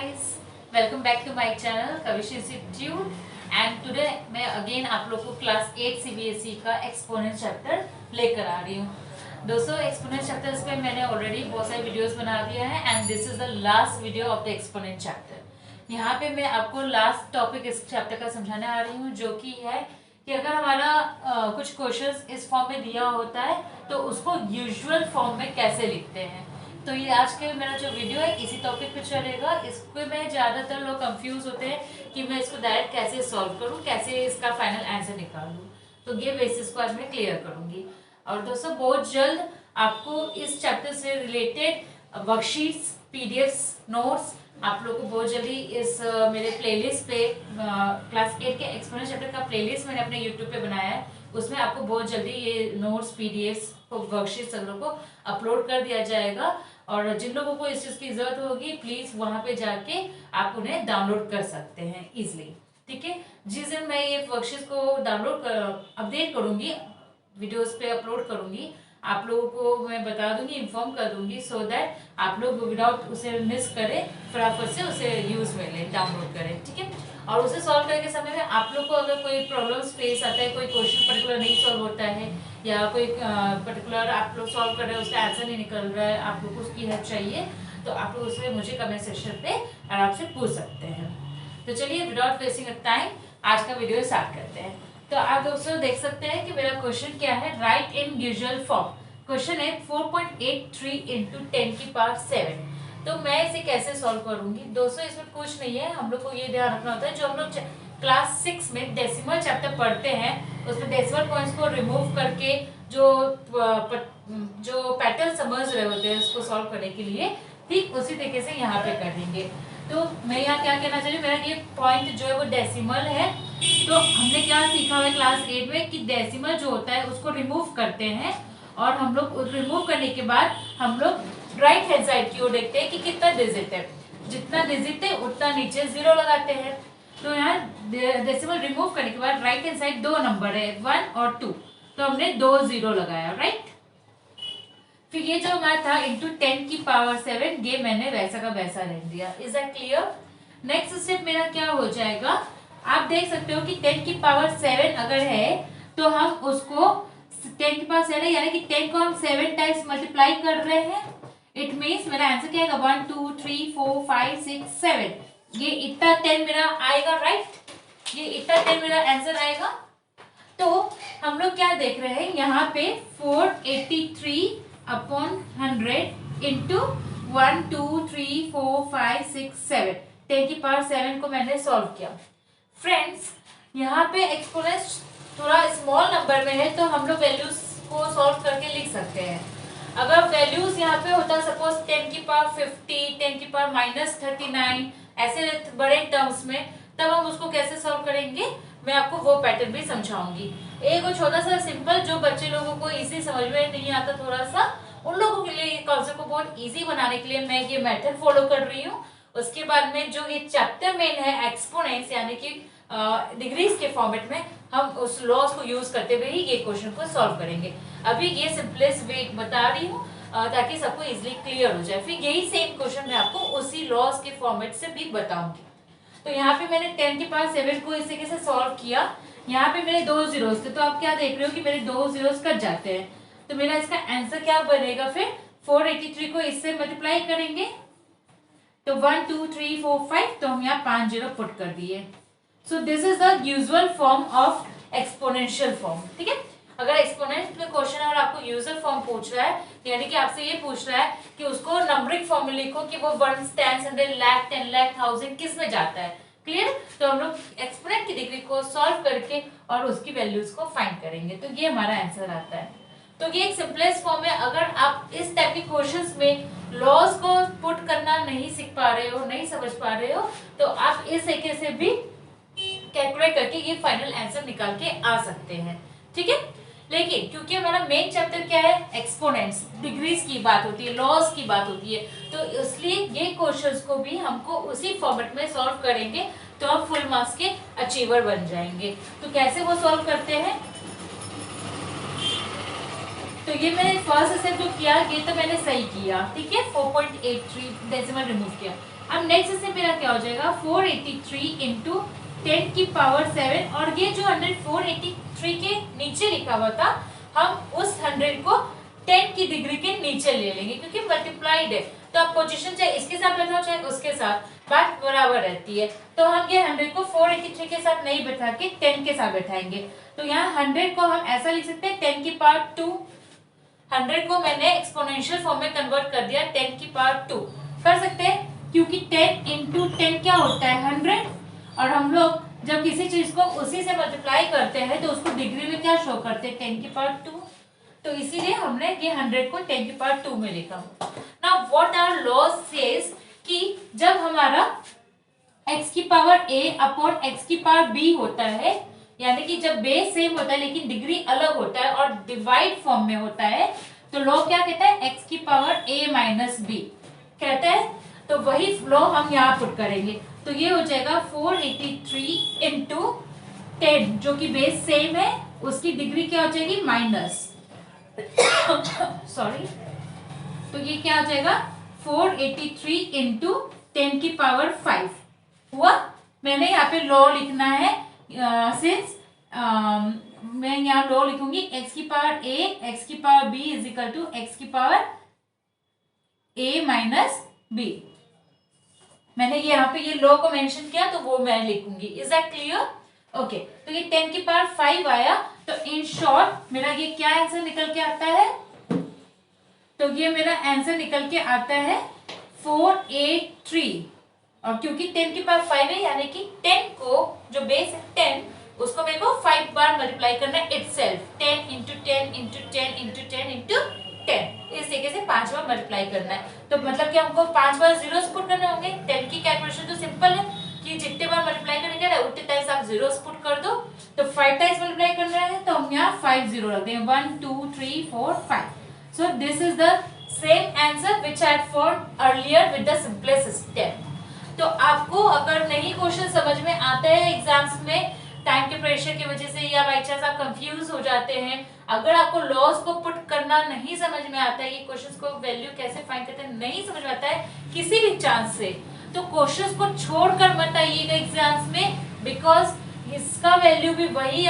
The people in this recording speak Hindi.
guys, welcome back to my channel Kavish Institute and today मैं अगेन आप लोग को क्लास 8 CBSE का एक्सपोनेंट चैप्टर लेकर आ रही हूँ। दोस्तों एक्सपोनेंट चैप्टर्स पे मैंने ऑलरेडी बहुत सारे वीडियोस बना दिया है and this is the last video of the exponent chapter. यहाँ पे मैं आपको लास्ट टॉपिक इस चैप्टर का समझाने आ रही हूँ, जो कि है कि अगर हमारा कुछ क्वेश्चंस इस फॉर्म में दिया होता है तो उसको यूजुअल फॉर्म में कैसे लिखते हैं। तो ये आज के मेरा जो वीडियो है इसी टॉपिक पे चलेगा। इसको में ज़्यादातर लोग कंफ्यूज होते हैं कि मैं इसको डायरेक्ट कैसे सॉल्व करूँ, कैसे इसका फाइनल आंसर निकालूँ। तो ये बेसिस को आज मैं क्लियर करूँगी। और दोस्तों बहुत जल्द आपको इस चैप्टर से रिलेटेड वर्कशीट्स, पीडीएफ्स, नोट्स आप लोग को बहुत जल्दी इस मेरे प्लेलिस्ट पे क्लास 8 के एक्सपोनेंट चैप्टर का प्लेलिस्ट मैंने अपने यूट्यूब पे बनाया है, उसमें आपको बहुत जल्दी ये नोट्स, पीडीएफ्स, वर्कशीट्स सब लोग को अपलोड कर दिया जाएगा। और जिन लोगों को इस चीज़ की जरूरत होगी प्लीज़ वहाँ पे जाके आप उन्हें डाउनलोड कर सकते हैं इजीली। ठीक है, जिस दिन मैं ये वर्कशीट्स को डाउनलोड अपडेट करूँगी, वीडियोस पे अपलोड करूँगी, आप लोगों को मैं बता दूंगी, इन्फॉर्म कर दूंगी, सो दैट आप लोग विदाउट उसे मिस करें फटाफट से उसे यूज में लें, डाउनलोड करें। ठीक है, और उसे सॉल्व करने के समय में आप लोग को अगर कोई प्रॉब्लम्स फेस आता है, कोई क्वेश्चन पर्टिकुलर नहीं सॉल्व होता है या कोई पर्टिकुलर आप लोग सॉल्व कर रहे हैं उसका आंसर नहीं निकल रहा है, आप लोग को उसकी हेल्प चाहिए, तो आप लोग उसमें मुझे कमेंट सेक्शन पे आराम से पूछ सकते हैं। तो चलिए विदाउट वेस्टिंग टाइम आज का वीडियो स्टार्ट करते हैं। तो आप दोस्तों देख सकते हैं कि मेरा क्वेश्चन क्या है, राइट इन यूजुअल फॉर्म। क्वेश्चन है 4.83 इंटू 10 की पावर 7। तो मैं इसे कैसे सॉल्व करूंगी। दोस्तों इसमें कुछ नहीं है, हम लोग को ये ध्यान रखना होता है, जो हम लोग क्लास 6 में डेसिमल चैप्टर पढ़ते हैं उसमें डेसिमल पॉइंट्स को रिमूव करके जो पैटर्न समझ रहे होते हैं उसको सॉल्व करने के लिए ठीक उसी तरीके से यहाँ पे कर देंगे। तो मैं यहाँ क्या कहना चाह रही हूँ, मेरा ये पॉइंट जो है वो डेसिमल है। तो हमने क्या सीखा हुआ है क्लास 8 में कि डेसिमल जो होता है उसको रिमूव करते हैं और हम लोग रिमूव करने के बाद हम लोग राइट हैंड साइड की ओर देखते हैं कि कितना डिजिट है, जितना डिजिट है उतना नीचे 0 लगाते हैं। तो यहाँ डेसिमल रिमूव करने के बाद राइट हैंड साइड 2 नंबर है, 1 और 2, तो हमने 2 0 लगाया, राइट। फिर ये जो हमारा था इंटू 10 की पावर 7, ये मैंने वैसा का वैसा रख दिया। Is that clear. Next step मेरा क्या हो जाएगा, आप देख सकते हो कि 10 की पावर 7 अगर है तो हम उसको 10 की पावर 7 यानी कि 10 को हम 7 टाइम्स मल्टीप्लाई कर रहे हैं। इट मीन्स मेरा आंसर क्या आएगा, 1 2 3 4 5 6 7, ये इतना 10 मेरा आएगा, राइट। ये इतना 10 मेरा आंसर आएगा। तो हम लोग क्या देख रहे हैं यहाँ पे 483 अपॉन 100 इंटू 1 2 3 4 5 6 7, 10 की पावर 7 को मैंने सॉल्व किया। फ्रेंड्स यहाँ पे एक्सपोनेंट थोड़ा स्मॉल नंबर में है तो हम लोग वैल्यूज को सॉल्व करके लिख सकते हैं। अगर वैल्यूज यहाँ पे होता सपोज 10 की पावर 50, 10 की पावर -39, ऐसे बड़े टर्म्स में, तब हम उसको कैसे सॉल्व करेंगे मैं आपको वो पैटर्न भी समझाऊंगी। एक छोटा सा सिंपल जो बच्चे लोगों को इजी समझ में नहीं आता थोड़ा सा, उन लोगों के लिए ये कॉन्सेप्ट को बहुत इजी बनाने के लिए मैं ये मेथड फॉलो कर रही हूँ। उसके बाद में जो ये चैप्टर मेन है एक्सपोनेंट्स यानी कि डिग्रीज के फॉर्मेट में, हम उस लॉस को यूज करते हुए ही ये क्वेश्चन को सॉल्व करेंगे। अभी ये सिंपलेस्ट वे बता रही हूँ ताकि सबको इजीली क्लियर हो जाए। फिर यही सेम क्वेश्चन मैं आपको उसी लॉस के फॉर्मेट से भी बताऊंगी। तो यहाँ पे मैंने 10 की पावर 7 को इस तरीके से सॉल्व किया। यहाँ पे मेरे 2 जीरोस थे, तो आप क्या देख रहे हो कि मेरे 2 जीरोस कट जाते हैं। तो मेरा इसका आंसर क्या बनेगा, फिर 483 को इससे मल्टीप्लाई करेंगे तो 1 2 3 4 5, तो हम यहाँ 5 जीरो पुट कर दिए। So this is the usual form of exponential form. ठीक है, अगर एक्सपोनेंट में क्वेश्चन और आपको यूजुअल फॉर्म पूछ रहा है यानी कि आपसे ये पूछ रहा है कि उसको नंबरिंग फॉर्म में लिखो कि वो 1 10 100 लाख 10 लाख 1000 किस में जाता है, क्लियर। तो हम लोग एक्सपोनेंट की डिग्री को सॉल्व करके और उसकी वैल्यूज को फाइंड करेंगे, तो ये हमारा आंसर आता है। तो ये एक सिंपलेस्ट फॉर्म है। अगर आप इस टाइप के क्वेश्चंस में लॉस को पुट करना नहीं सीख पा रहे हो, नहीं समझ पा रहे हो, तो आप इस तरीके से भी कैलकुलेट करके ये फाइनल आंसर निकाल के आ सकते हैं। ठीक है, लेकिन क्योंकि हमारा मेन चैप्टर क्या है, एक्सपोनेंट्स, डिग्रीज की बात होती है, लॉस की बात होती है, तो इसलिए ये क्वेश्चंस को भी हमको उसी फॉर्मेट में सॉल्व करेंगे तो हम फुल मार्क्स के अचीवर बन जाएंगे। तो कैसे वो सॉल्व करते हैं, तो ये मैंने फर्स्ट स्टेप जो किया ये तो मैंने सही किया, ठीक है, 4.83 डेसिमल रिमूव किया। अब नेक्स्ट स्टेप मेरा क्या हो जाएगा, 483 इंटू 10 की पावर 7, और ये जो 100 483 के नीचे लिखा हुआ था हम उस 100 को 10 की डिग्री के नीचे ले लेंगे क्योंकि मल्टीप्लाइड है, तो आप पोजीशन चाहे इसके साथ बैठाओ चाहे उसके साथ बात बराबर रहती है। तो हम ये 100 को 483 के साथ नहीं बैठा के 10 के साथ बैठाएंगे। तो यहाँ 100 को हम ऐसा लिख सकते हैं 10 की पावर 2, 100 को मैंने एक्सपोनेंशियल फॉर्म में कन्वर्ट कर दिया 10 की पावर 2 कर सकते हैं, क्योंकि 10 इंटू 10 क्या होता है 100, और हम लोग जब किसी चीज को उसी से मल्टीप्लाई करते हैं तो उसको डिग्री में क्या शो करते हैं 10 की पावर 2, तो इसीलिए हमने ये 100 को 10 की पावर 2 में लिखा। Now what our law says कि जब हमारा x की पावर a अपॉन x की पावर b होता है, यानी कि जब बेस सेम होता है लेकिन डिग्री अलग होता है और डिवाइड फॉर्म में होता है, तो लॉ क्या कहता है x की पावर a माइनस b कहता है, तो वही लॉ हम यहाँ पुट करेंगे। तो ये हो जाएगा 483 इंटू 10 जो कि बेस सेम है, उसकी डिग्री क्या हो जाएगी माइनस सॉरी, तो ये क्या हो जाएगा 483 इंटू 10 की पावर 5 हुआ। मैंने यहाँ पे लॉ लिखना है सिंस मैं यहाँ लॉ लिखूंगी x की पावर a x की power b is equal to x की पावर a माइनस b। मैंने ये यहाँ पे ये लॉ को मेंशन किया तो वो मैं लिखूंगी। Is that clear? ओके, तो ये 10 की पावर 5 आया, तो इन शॉर्ट मेरा ये क्या आंसर निकल के आता है, तो ये मेरा आंसर निकल के आता है 483, और क्योंकि 10 की पावर 5 है यानी कि 10 को जो बेस है 10 उसको मेरे को 5 बार मल्टीप्लाई करना है itself, 10 into 10 into 10 into 10 into 10, इस तरीके से 5 बार मल्टीप्लाई करना है। तो मतलब कि हमको 5 बार जीरोस पुट करने होंगे। 10 की कैलकुलेशन तो सिंपल है कि जितने बार मल्टीप्लाई करेंगे ना उतने टाइम्स आप जीरोस पुट कर दो, तो 5 टाइम्स मल्टीप्लाई करना है तो हम यहाँ 5 जीरो रख देंगे, 1 2 3 4 5। So this is the same answer which I had found earlier with the simplest step. तो आपको अगर नहीं क्वेश्चन समझ में आता है एग्जाम्स में टाइम के प्रेशर की वजह से या बाई चांस आप कंफ्यूज हो जाते हैं, अगर आपको लॉस को पुट करना नहीं समझ में आता है, ये क्वेश्चंस को वैल्यू कैसे फाइंड करते हैं नहीं समझ में आता है किसी भी चांस से, तो क्वेश्चंस को छोड़कर मत आइएगा एग्जाम्स में, बिकॉज इसका वैल्यू भी वही